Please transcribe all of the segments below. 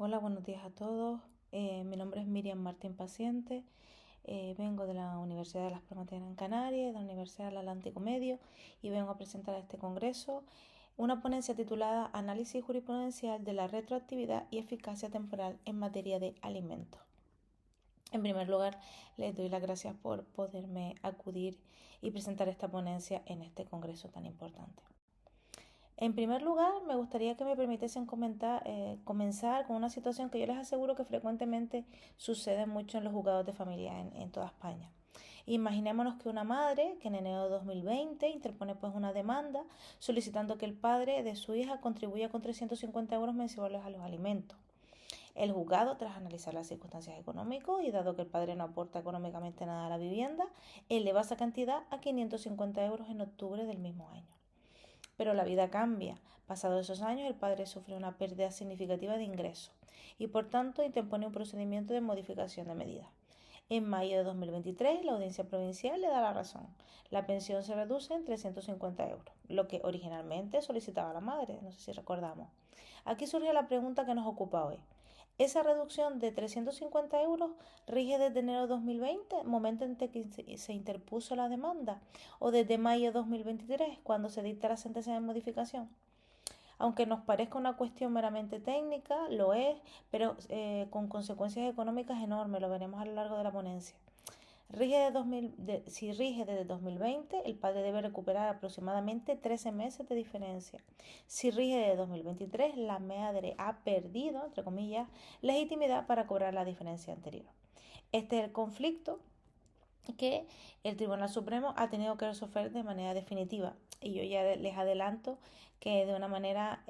Hola, buenos días a todos. Mi nombre es Miriam Martín Paciente. Vengo de la Universidad de Las Palmas de Gran Canaria, de la Universidad del Atlántico Medio, y vengo a presentar a este congreso una ponencia titulada Análisis jurisprudencial de la retroactividad y eficacia temporal en materia de alimentos. En primer lugar, les doy las gracias por poderme acudir y presentar esta ponencia en este congreso tan importante. En primer lugar, me gustaría que me permitiesen comenzar con una situación que yo les aseguro que frecuentemente sucede mucho en los juzgados de familia en toda España. Imaginémonos que una madre que en enero de 2020 interpone una demanda solicitando que el padre de su hija contribuya con 350 euros mensuales a los alimentos. El juzgado, tras analizar las circunstancias económicas y dado que el padre no aporta económicamente nada a la vivienda, eleva esa cantidad a 550 euros en octubre del mismo año. Pero la vida cambia. Pasados esos años, el padre sufre una pérdida significativa de ingresos y, por tanto, interpone un procedimiento de modificación de medidas. En mayo de 2023, la audiencia provincial le da la razón. La pensión se reduce en 350 euros, lo que originalmente solicitaba la madre, no sé si recordamos. Aquí surge la pregunta que nos ocupa hoy. Esa reducción de 350 euros rige desde enero de 2020, momento en que se interpuso la demanda, o desde mayo de 2023, cuando se dicta la sentencia de modificación. Aunque nos parezca una cuestión meramente técnica, lo es, pero con consecuencias económicas enormes, lo veremos a lo largo de la ponencia. Si rige desde 2020, el padre debe recuperar aproximadamente 13 meses de diferencia. Si rige desde 2023, la madre ha perdido, entre comillas, legitimidad para cobrar la diferencia anterior. Este es el conflicto que el Tribunal Supremo ha tenido que resolver de manera definitiva. Y yo ya les adelanto que de una manera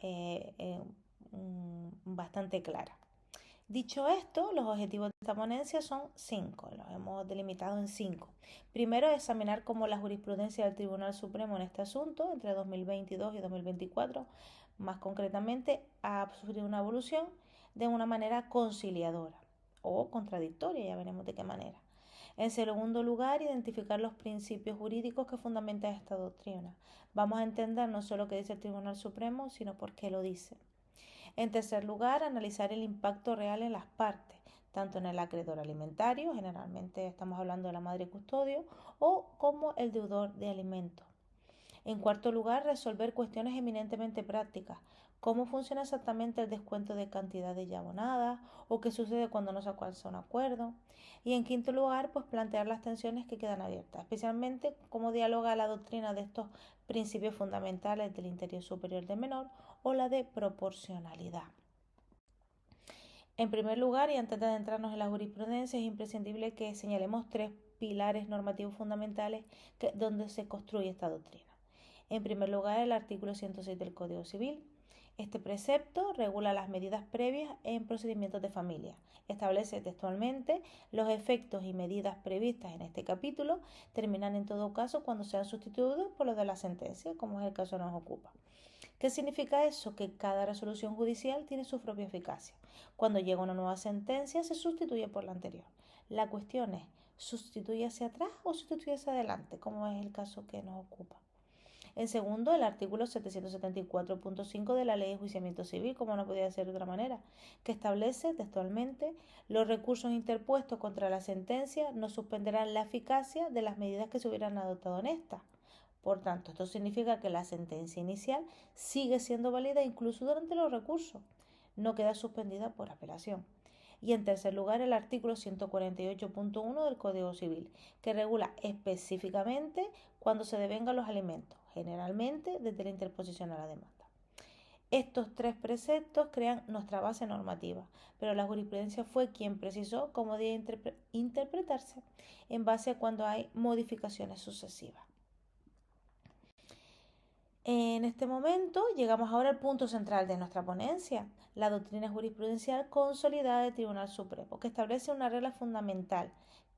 bastante clara. Dicho esto, los objetivos de esta ponencia son 5, los hemos delimitado en 5. Primero, examinar cómo la jurisprudencia del Tribunal Supremo en este asunto, entre 2022 y 2024, más concretamente, ha sufrido una evolución de una manera conciliadora o contradictoria, ya veremos de qué manera. En segundo lugar, identificar los principios jurídicos que fundamentan esta doctrina. Vamos a entender no solo qué dice el Tribunal Supremo, sino por qué lo dice. En tercer lugar, analizar el impacto real en las partes, tanto en el acreedor alimentario, generalmente estamos hablando de la madre custodio, o como el deudor de alimentos. En cuarto lugar, resolver cuestiones eminentemente prácticas. ¿Cómo funciona exactamente el descuento de cantidades ya abonadas? ¿O qué sucede cuando no se alcanza un acuerdo? Y en quinto lugar, pues plantear las tensiones que quedan abiertas, especialmente cómo dialoga la doctrina de estos principios fundamentales del interés superior del menor o la de proporcionalidad. En primer lugar, y antes de adentrarnos en la jurisprudencia, es imprescindible que señalemos tres pilares normativos fundamentales donde se construye esta doctrina. En primer lugar, el artículo 106 del Código Civil. Este precepto regula las medidas previas en procedimientos de familia. Establece textualmente los efectos y medidas previstas en este capítulo terminan en todo caso cuando sean sustituidos por los de la sentencia, como es el caso que nos ocupa. ¿Qué significa eso? Que cada resolución judicial tiene su propia eficacia. Cuando llega una nueva sentencia se sustituye por la anterior. La cuestión es, ¿sustituye hacia atrás o sustituye hacia adelante? Como es el caso que nos ocupa. En segundo, el artículo 774.5 de la Ley de Enjuiciamiento Civil, como no podía ser de otra manera, que establece textualmente los recursos interpuestos contra la sentencia no suspenderán la eficacia de las medidas que se hubieran adoptado en esta. Por tanto, esto significa que la sentencia inicial sigue siendo válida incluso durante los recursos, no queda suspendida por apelación. Y en tercer lugar, el artículo 148.1 del Código Civil, que regula específicamente cuándo se devengan los alimentos, generalmente desde la interposición a la demanda. Estos tres preceptos crean nuestra base normativa, pero la jurisprudencia fue quien precisó cómo debe interpretarse en base a cuando hay modificaciones sucesivas. En este momento llegamos ahora al punto central de nuestra ponencia, la doctrina jurisprudencial consolidada del Tribunal Supremo, que establece una regla fundamental,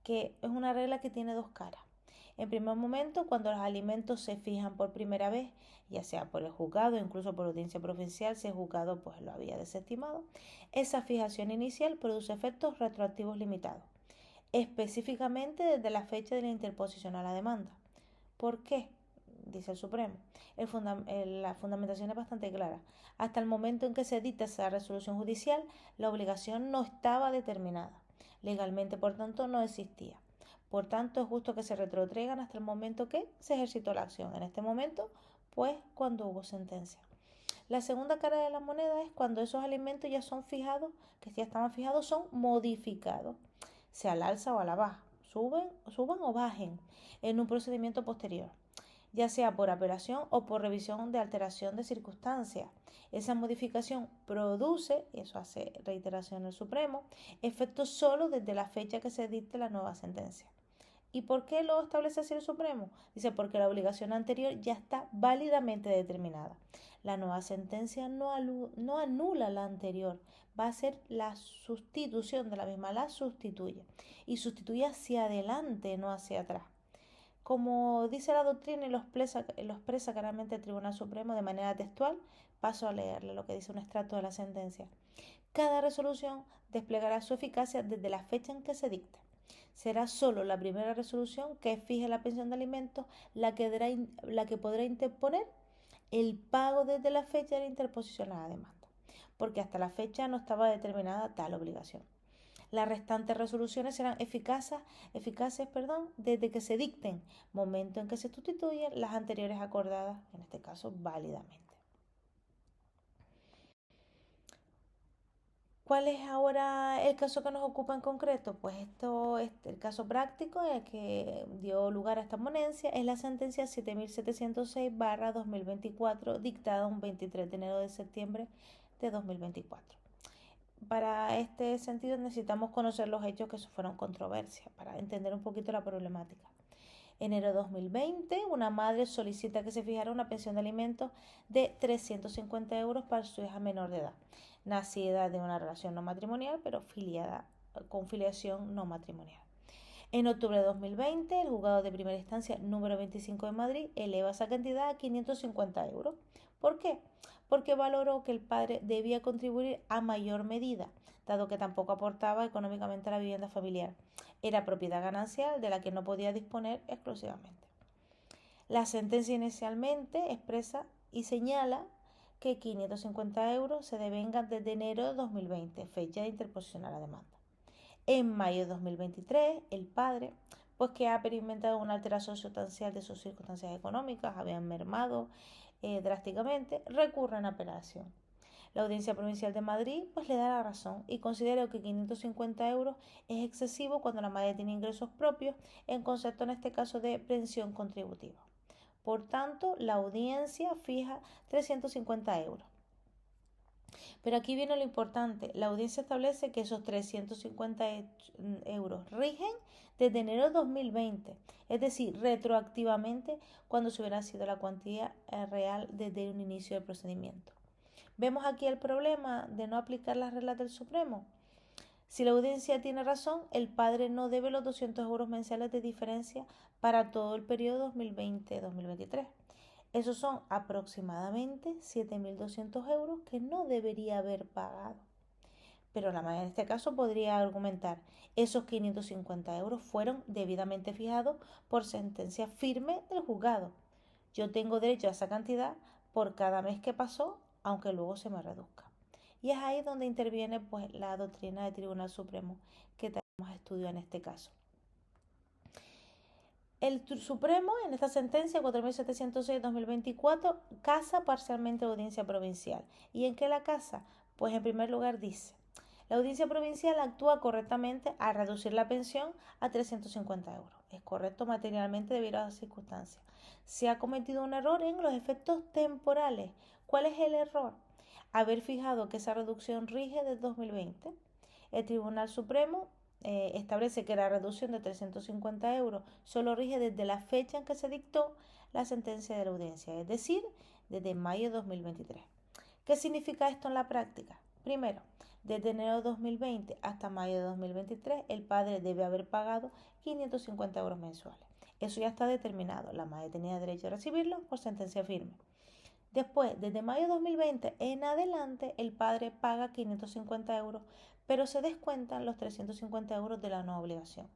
que es una regla que tiene dos caras. En primer momento, cuando los alimentos se fijan por primera vez, ya sea por el juzgado, incluso por audiencia provincial, si el juzgado pues lo había desestimado, esa fijación inicial produce efectos retroactivos limitados, específicamente desde la fecha de la interposición a la demanda. ¿Por qué? dice el Supremo. La fundamentación es bastante clara. Hasta el momento en que se dicta esa resolución judicial, la obligación no estaba determinada. Legalmente, por tanto, no existía. Por tanto, es justo que se retrotraigan hasta el momento que se ejercitó la acción. En este momento, pues, cuando hubo sentencia. La segunda cara de la moneda es cuando esos alimentos ya son fijados, que ya estaban fijados, son modificados, sea al alza o a la baja, suban o bajen en un procedimiento posterior, ya sea por apelación o por revisión de alteración de circunstancias. Esa modificación produce, y eso hace reiteración en el Supremo, efecto solo desde la fecha que se dicte la nueva sentencia. ¿Y por qué lo establece así el Supremo? Dice porque la obligación anterior ya está válidamente determinada. La nueva sentencia no anula la anterior, va a ser la sustitución de la misma, la sustituye. Y sustituye hacia adelante, no hacia atrás. Como dice la doctrina y lo expresa claramente el Tribunal Supremo de manera textual, paso a leerle lo que dice un extracto de la sentencia. Cada resolución desplegará su eficacia desde la fecha en que se dicte. Será solo la primera resolución que fije la pensión de alimentos la que podrá interponer el pago desde la fecha de la interposición a la demanda, porque hasta la fecha no estaba determinada tal obligación. Las restantes resoluciones serán eficaces desde que se dicten, momento en que se sustituyen las anteriores acordadas, en este caso válidamente. ¿Cuál es ahora el caso que nos ocupa en concreto? Pues esto es el caso práctico en el que dio lugar a esta ponencia, es la sentencia 7706/2024, dictada un 23 de enero de septiembre de 2024. Para este sentido necesitamos conocer los hechos que fueron controversia para entender un poquito la problemática. Enero de 2020, una madre solicita que se fijara una pensión de alimentos de 350 euros para su hija menor de edad, nacida de una relación no matrimonial, pero con filiación no matrimonial. En octubre de 2020, el juzgado de primera instancia número 25 de Madrid eleva esa cantidad a 550 euros. ¿Por qué? Porque valoró que el padre debía contribuir a mayor medida, dado que tampoco aportaba económicamente a la vivienda familiar. Era propiedad ganancial de la que no podía disponer exclusivamente. La sentencia inicialmente expresa y señala que 550 euros se devengan desde enero de 2020, fecha de interposición a la demanda. En mayo de 2023, el padre, pues que ha experimentado una alteración sustancial de sus circunstancias económicas, habían mermado drásticamente, recurre en apelación. La Audiencia Provincial de Madrid pues le da la razón y considera que 550 euros es excesivo cuando la madre tiene ingresos propios, en concepto en este caso de pensión contributiva. Por tanto, la audiencia fija 350 euros. Pero aquí viene lo importante, la audiencia establece que esos 350 euros rigen desde enero de 2020, es decir, retroactivamente cuando se hubiera sido la cuantía real desde un inicio del procedimiento. Vemos aquí el problema de no aplicar las reglas del Supremo. Si la audiencia tiene razón, el padre no debe los 200 euros mensuales de diferencia para todo el periodo 2020-2023. Esos son aproximadamente 7.200 euros que no debería haber pagado. Pero la madre en este caso podría argumentar, esos 550 euros fueron debidamente fijados por sentencia firme del juzgado. Yo tengo derecho a esa cantidad por cada mes que pasó, aunque luego se me reduzca. Y es ahí donde interviene pues, la doctrina del Tribunal Supremo que tenemos estudio en este caso. El Supremo, en esta sentencia 4706-2024, casa parcialmente la audiencia provincial. ¿Y en qué la casa? Pues en primer lugar dice, la audiencia provincial actúa correctamente al reducir la pensión a 350 euros. Es correcto materialmente debido a las circunstancias. Se ha cometido un error en los efectos temporales. ¿Cuál es el error? Haber fijado que esa reducción rige desde 2020. El Tribunal Supremo establece que la reducción de 350 euros solo rige desde la fecha en que se dictó la sentencia de la audiencia, es decir, desde mayo de 2023. ¿Qué significa esto en la práctica? Primero, desde enero de 2020 hasta mayo de 2023, el padre debe haber pagado 550 euros mensuales. Eso ya está determinado. La madre tenía derecho a recibirlo por sentencia firme. Después, desde mayo de 2020 en adelante, el padre paga 550 euros, pero se descuentan los 350 euros de la nueva obligación.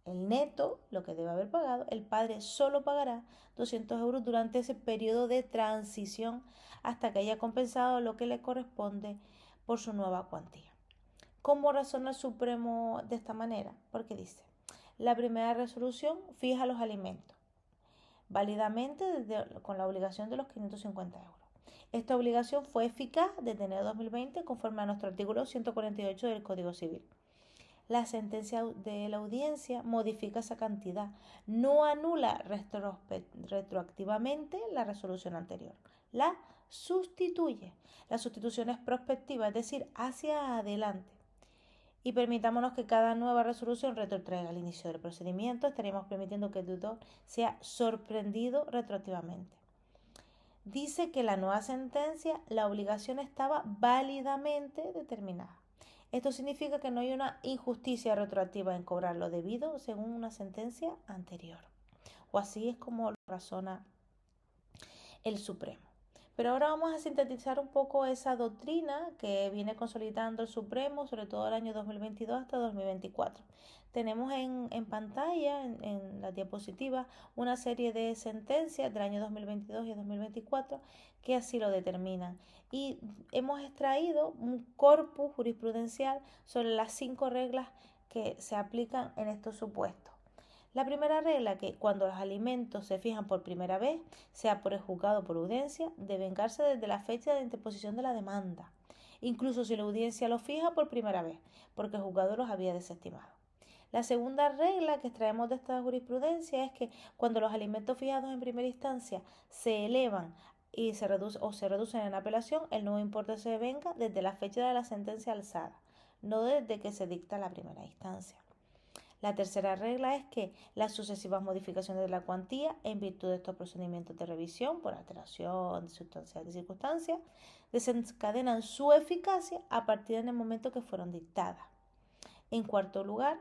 el neto, lo que debe haber pagado, el padre solo pagará 200 euros durante ese periodo de transición hasta que haya compensado lo que le corresponde por su nueva cuantía. ¿Cómo razona el Supremo de esta manera? Porque dice, la primera resolución fija los alimentos válidamente con la obligación de los 550 euros. Esta obligación fue eficaz desde enero de 2020 conforme a nuestro artículo 148 del Código Civil. La sentencia de la audiencia modifica esa cantidad, no anula retroactivamente la resolución anterior, la sustituye. La sustitución es prospectiva, es decir, hacia adelante. Y permitámonos que cada nueva resolución retrotraiga el inicio del procedimiento, estaríamos permitiendo que el deudor sea sorprendido retroactivamente. Dice que la nueva sentencia, la obligación estaba válidamente determinada. Esto significa que no hay una injusticia retroactiva en cobrar lo debido según una sentencia anterior. O así es como lo razona el Supremo. Pero ahora vamos a sintetizar un poco esa doctrina que viene consolidando el Supremo, sobre todo el año 2022 hasta 2024. Tenemos en pantalla, en la diapositiva, una serie de sentencias del año 2022 y 2024 que así lo determinan. Y hemos extraído un corpus jurisprudencial sobre las 5 reglas que se aplican en estos supuestos. La primera regla, que cuando los alimentos se fijan por primera vez, sea por el juzgado o por audiencia, debe vengarse desde la fecha de interposición de la demanda, incluso si la audiencia los fija por primera vez, porque el juzgado los había desestimado. La segunda regla que extraemos de esta jurisprudencia es que cuando los alimentos fijados en primera instancia se elevan y se reducen en apelación, el nuevo importe se venga desde la fecha de la sentencia alzada, no desde que se dicta la primera instancia. La tercera regla es que las sucesivas modificaciones de la cuantía en virtud de estos procedimientos de revisión por alteración de sustancias y circunstancias desencadenan su eficacia a partir del momento que fueron dictadas. En cuarto lugar,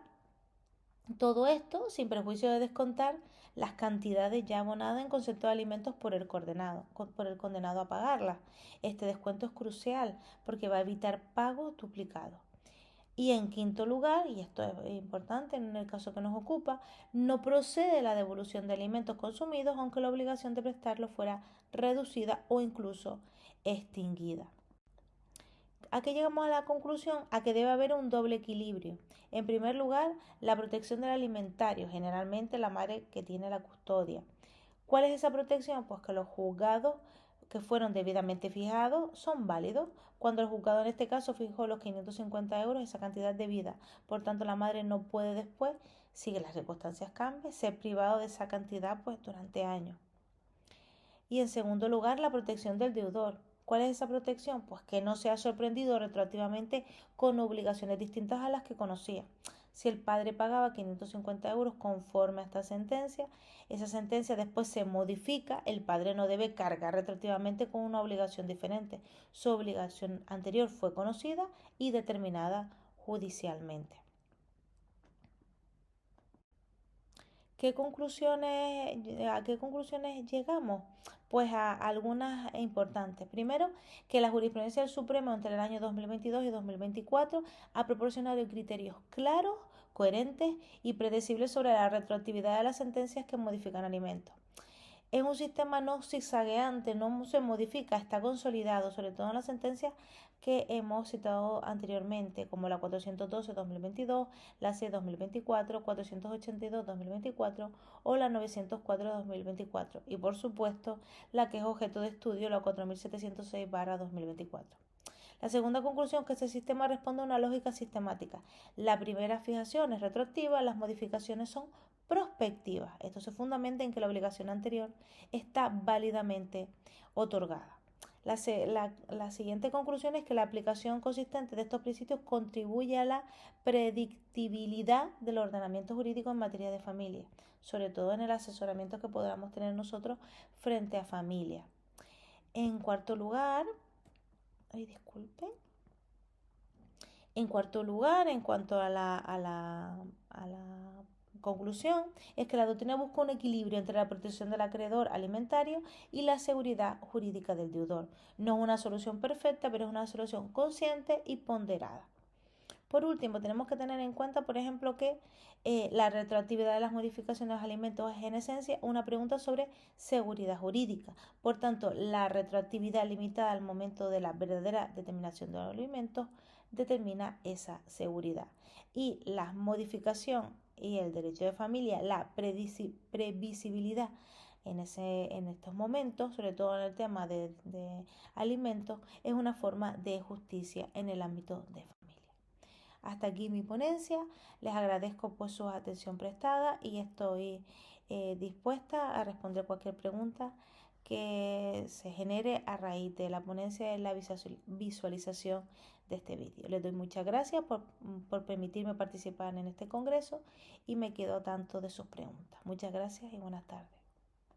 todo esto sin perjuicio de descontar las cantidades ya abonadas en concepto de alimentos por el condenado a pagarlas. Este descuento es crucial porque va a evitar pagos duplicados. Y en quinto lugar, y esto es importante en el caso que nos ocupa, no procede la devolución de alimentos consumidos aunque la obligación de prestarlos fuera reducida o incluso extinguida. Aquí llegamos a la conclusión a que debe haber un doble equilibrio. En primer lugar, la protección del alimentario, generalmente la madre que tiene la custodia. ¿Cuál es esa protección? Pues que los juzgados que fueron debidamente fijados son válidos. Cuando el juzgado en este caso fijó los 550 euros, esa cantidad debida. Por tanto, la madre no puede después, si las circunstancias cambian, ser privado de esa cantidad pues durante años. Y en segundo lugar, la protección del deudor. ¿Cuál es esa protección? Pues que no sea sorprendido retroactivamente con obligaciones distintas a las que conocía. Si el padre pagaba 550 euros conforme a esta sentencia, esa sentencia después se modifica, el padre no debe cargar retroactivamente con una obligación diferente. Su obligación anterior fue conocida y determinada judicialmente. ¿A qué conclusiones llegamos? Pues a algunas importantes. Primero, que la jurisprudencia del Supremo entre el año 2022 y 2024 ha proporcionado criterios claros, coherentes y predecibles sobre la retroactividad de las sentencias que modifican alimentos. Es un sistema no zigzagueante, no se modifica, está consolidado, sobre todo en las sentencias que hemos citado anteriormente, como la 412-2022, la C-2024, 482-2024 o la 904-2024 y por supuesto la que es objeto de estudio, la 4706-2024. La segunda conclusión es que este sistema responde a una lógica sistemática. La primera fijación es retroactiva, las modificaciones son prospectivas. Esto se fundamenta en que la obligación anterior está válidamente otorgada. La siguiente conclusión es que la aplicación consistente de estos principios contribuye a la predictibilidad del ordenamiento jurídico en materia de familia, sobre todo en el asesoramiento que podamos tener nosotros frente a familia. En cuarto lugar, en cuanto a la conclusión, es que la doctrina busca un equilibrio entre la protección del acreedor alimentario y la seguridad jurídica del deudor. No es una solución perfecta, pero es una solución consciente y ponderada. Por último, tenemos que tener en cuenta, por ejemplo, que la retroactividad de las modificaciones de los alimentos es en esencia una pregunta sobre seguridad jurídica. Por tanto, la retroactividad limitada al momento de la verdadera determinación de los alimentos determina esa seguridad. Y la modificación y el derecho de familia, la previsibilidad en estos momentos, sobre todo en el tema de alimentos, es una forma de justicia en el ámbito de familia. Hasta aquí mi ponencia, les agradezco por su atención prestada y estoy dispuesta a responder cualquier pregunta que se genere a raíz de la ponencia y la visualización de este vídeo. Les doy muchas gracias por permitirme participar en este congreso y me quedo tanto de sus preguntas. Muchas gracias y buenas tardes.